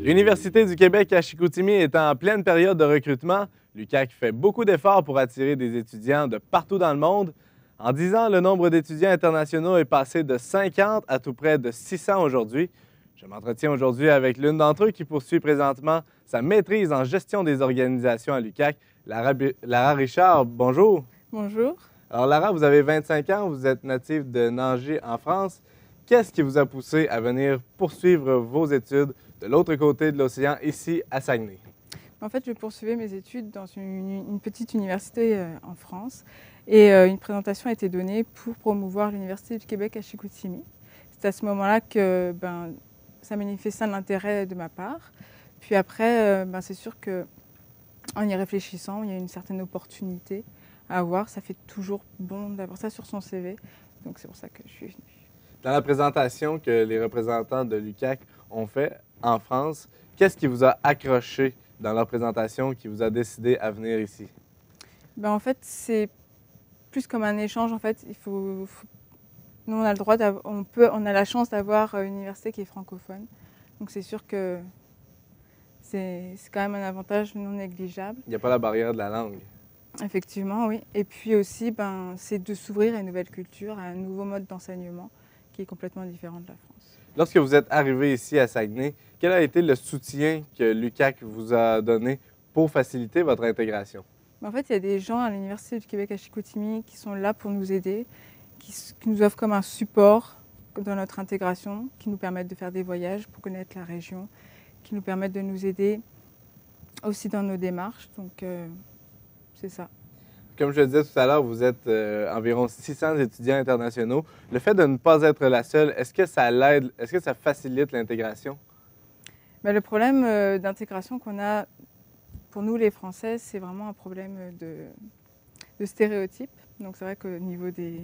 L'Université du Québec à Chicoutimi est en pleine période de recrutement. L'UQAC fait beaucoup d'efforts pour attirer des étudiants de partout dans le monde. En 10 ans, le nombre d'étudiants internationaux est passé de 50 à tout près de 600 aujourd'hui. Je m'entretiens aujourd'hui avec l'une d'entre eux qui poursuit présentement sa maîtrise en gestion des organisations à l'UQAC, Lara Richard. Bonjour. Bonjour. Alors Lara, vous avez 25 ans, vous êtes native de Nangis en France. Qu'est-ce qui vous a poussé à venir poursuivre vos études de l'autre côté de l'océan, ici à Saguenay? En fait, je poursuivais mes études dans une petite université en France et une présentation a été donnée pour promouvoir l'Université du Québec à Chicoutimi. C'est à ce moment-là que ça manifestait un intérêt de ma part. Puis après, c'est sûr qu'en y réfléchissant, il y a une certaine opportunité à avoir. Ça fait toujours bon d'avoir ça sur son CV. Donc c'est pour ça que je suis venue. Dans la présentation que les représentants de l'UQAC ont fait en France, qu'est-ce qui vous a accroché dans leur présentation qui vous a décidé à venir ici? En fait, c'est plus comme un échange. En fait, nous, on a le droit on a la chance d'avoir une université qui est francophone. Donc c'est sûr que c'est quand même un avantage non négligeable. Il n'y a pas la barrière de la langue. Effectivement, oui. Et puis aussi, c'est de s'ouvrir à une nouvelle culture, à un nouveau mode d'enseignement qui est complètement différent de la France. Lorsque vous êtes arrivé ici à Saguenay, quel a été le soutien que l'UQAC vous a donné pour faciliter votre intégration? En fait, il y a des gens à l'Université du Québec à Chicoutimi qui sont là pour nous aider, qui nous offrent comme un support dans notre intégration, qui nous permettent de faire des voyages pour connaître la région, qui nous permettent de nous aider aussi dans nos démarches. Donc, c'est ça. Comme je le disais tout à l'heure, vous êtes environ 600 étudiants internationaux. Le fait de ne pas être la seule, est-ce que ça l'aide, est-ce que ça facilite l'intégration? Le problème d'intégration qu'on a pour nous les Français, c'est vraiment un problème de stéréotypes. Donc c'est vrai qu'au niveau des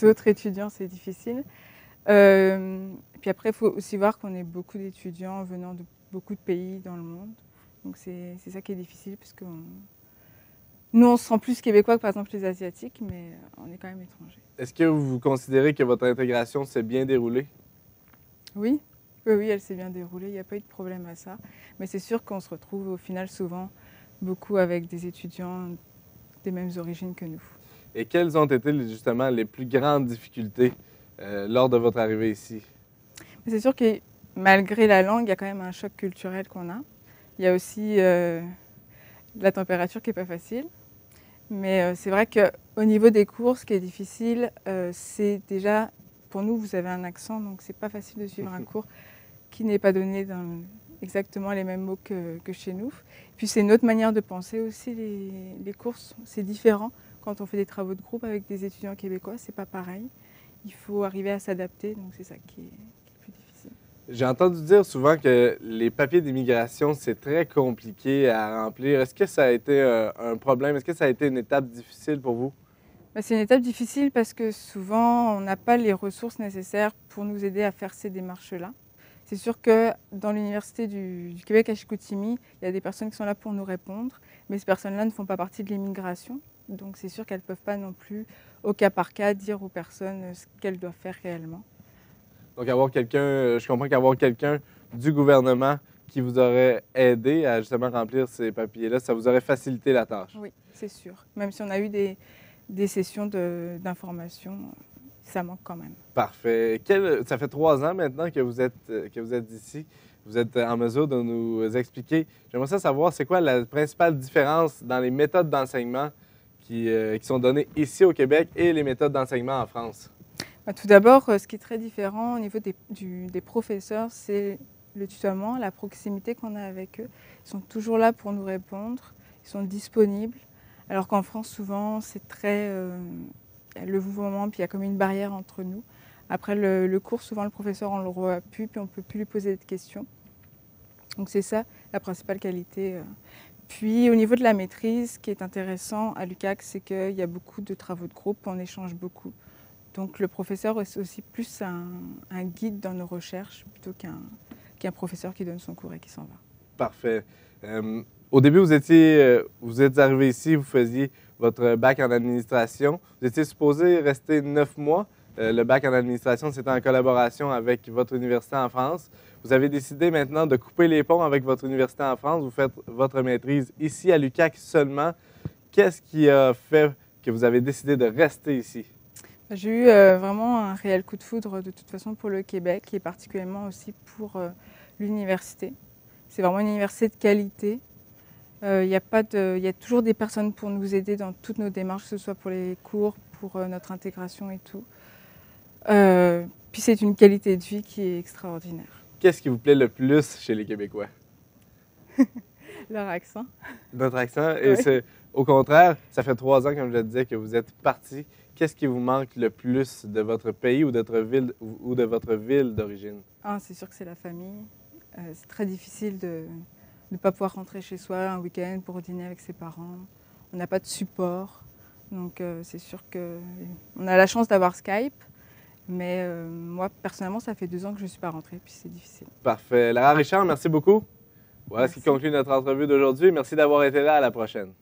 autres étudiants, c'est difficile. Puis après, il faut aussi voir qu'on est beaucoup d'étudiants venant de beaucoup de pays dans le monde. Donc c'est ça qui est difficile, puisque nous, on se sent plus québécois que par exemple les Asiatiques, mais on est quand même étrangers. Est-ce que vous considérez que votre intégration s'est bien déroulée? Oui, oui, elle s'est bien déroulée, il n'y a pas eu de problème à ça. Mais c'est sûr qu'on se retrouve au final souvent beaucoup avec des étudiants des mêmes origines que nous. Et quelles ont été justement les plus grandes difficultés lors de votre arrivée ici? C'est sûr que malgré la langue, il y a quand même un choc culturel qu'on a. Il y a aussi la température qui n'est pas facile. Mais c'est vrai qu'au niveau des cours, ce qui est difficile, c'est déjà, pour nous, vous avez un accent, donc c'est pas facile de suivre un cours qui n'est pas donné dans exactement les mêmes mots que chez nous. Puis c'est une autre manière de penser aussi, les cours, c'est différent. Quand on fait des travaux de groupe avec des étudiants québécois, c'est pas pareil. Il faut arriver à s'adapter, donc c'est ça qui est plus difficile. J'ai entendu dire souvent que les papiers d'immigration, c'est très compliqué à remplir. Est-ce que ça a été un problème? Est-ce que ça a été une étape difficile pour vous? C'est une étape difficile parce que souvent, on n'a pas les ressources nécessaires pour nous aider à faire ces démarches-là. C'est sûr que dans l'Université du Québec à Chicoutimi, il y a des personnes qui sont là pour nous répondre, mais ces personnes-là ne font pas partie de l'immigration. Donc c'est sûr qu'elles ne peuvent pas non plus, au cas par cas, dire aux personnes ce qu'elles doivent faire réellement. Donc, avoir quelqu'un, je comprends qu'avoir quelqu'un du gouvernement qui vous aurait aidé à justement remplir ces papiers-là, ça vous aurait facilité la tâche. Oui, c'est sûr. Même si on a eu des sessions d'information, ça manque quand même. Parfait. Ça fait 3 ans maintenant que vous êtes ici. Vous êtes en mesure de nous expliquer. J'aimerais savoir, c'est quoi la principale différence dans les méthodes d'enseignement qui sont données ici au Québec et les méthodes d'enseignement en France? Tout d'abord, ce qui est très différent au niveau des professeurs, c'est le tutoiement, la proximité qu'on a avec eux. Ils sont toujours là pour nous répondre, ils sont disponibles. Alors qu'en France, souvent, c'est très le vouvoiement, puis il y a comme une barrière entre nous. Après le cours, souvent, le professeur, on le revoit plus, puis on ne peut plus lui poser de questions. Donc c'est ça la principale qualité. Puis au niveau de la maîtrise, ce qui est intéressant à l'UQAC, c'est qu'il y a beaucoup de travaux de groupe, on échange beaucoup. Donc le professeur est aussi plus un guide dans nos recherches plutôt qu'un professeur qui donne son cours et qui s'en va. Parfait. Au début, vous êtes arrivé ici, vous faisiez votre bac en administration. Vous étiez supposé rester 9 mois. le bac en administration, c'était en collaboration avec votre université en France. Vous avez décidé maintenant de couper les ponts avec votre université en France. Vous faites votre maîtrise ici à l'UQAC seulement. Qu'est-ce qui a fait que vous avez décidé de rester ici? J'ai eu vraiment un réel coup de foudre de toute façon pour le Québec et particulièrement aussi pour l'université. C'est vraiment une université de qualité. Il y a toujours des personnes pour nous aider dans toutes nos démarches, que ce soit pour les cours, pour notre intégration et tout. Puis c'est une qualité de vie qui est extraordinaire. Qu'est-ce qui vous plaît le plus chez les Québécois? Leur accent. Notre accent. Et Oui. au contraire, ça fait 3 ans, comme je le disais, que vous êtes parti. Qu'est-ce qui vous manque le plus de votre pays ou de votre ville d'origine? Ah, c'est sûr que c'est la famille. C'est très difficile de ne pas pouvoir rentrer chez soi un week-end pour dîner avec ses parents. On n'a pas de support. Donc c'est sûr qu'on a la chance d'avoir Skype. Mais moi, personnellement, ça fait 2 ans que je ne suis pas rentrée, puis c'est difficile. Parfait. Lara Richard, merci beaucoup. Voilà ce qui Merci. conclut notre entrevue d'aujourd'hui. Merci d'avoir été là. À la prochaine.